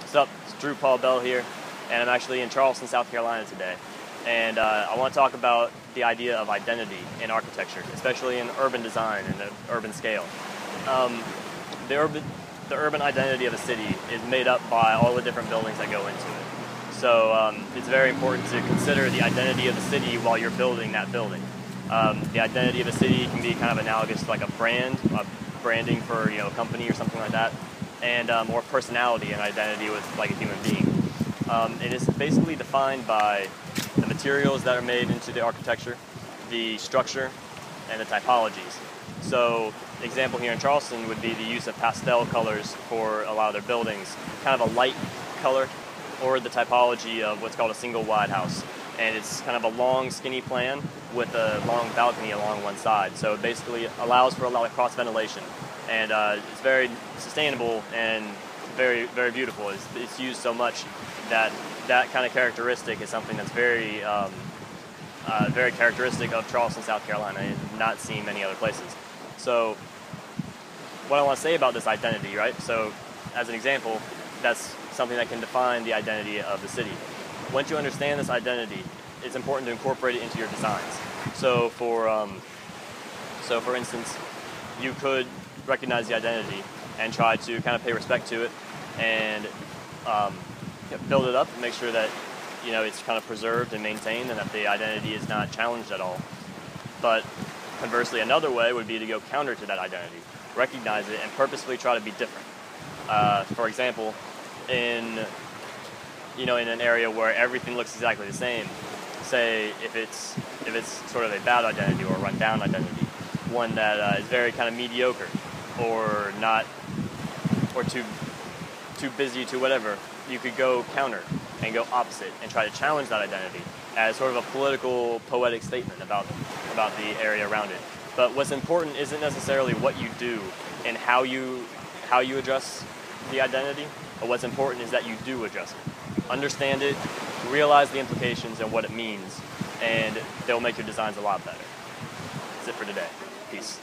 What's up? It's Drew Paul Bell here, and I'm actually in Charleston, South Carolina today. And I want to talk about the idea of identity in architecture, especially in urban design and the urban scale. The urban identity of a city is made up by all the different buildings that go into it. So it's very important to consider the identity of the city while you're building that building. The identity of a city can be kind of analogous to like a branding for a company or something like that, and or personality and identity with like a human being. It is basically defined by the materials that are made into the architecture, the structure, and the typologies. So, example here in Charleston would be the use of pastel colors for a lot of their buildings, kind of a light color, or the typology of what's called a single wide house. And it's kind of a long, skinny plan with a long balcony along one side. So it basically allows for a lot of cross ventilation, and it's very sustainable and very, very beautiful. It's used so much that that kind of characteristic is something that's very, very characteristic of Charleston, South Carolina, and not seen many other places. So what I want to say about this identity, right? So as an example, that's something that can define the identity of the city. Once you understand this identity, it's important to incorporate it into your designs. So for instance, you could recognize the identity and try to kind of pay respect to it and build it up and make sure that it's kind of preserved and maintained and that the identity is not challenged at all. But conversely, another way would be to go counter to that identity, recognize it, and purposefully try to be different. For example, in an area where everything looks exactly the same, say if it's sort of a bad identity or a run-down identity, one that is very kind of mediocre or not, or too busy to whatever, you could go counter and go opposite and try to challenge that identity as sort of a political, poetic statement about the area around it. But what's important isn't necessarily what you do and how you address the identity, but what's important is that you do address it. Understand it, realize the implications and what it means, and they'll make your designs a lot better. That's it for today. Peace.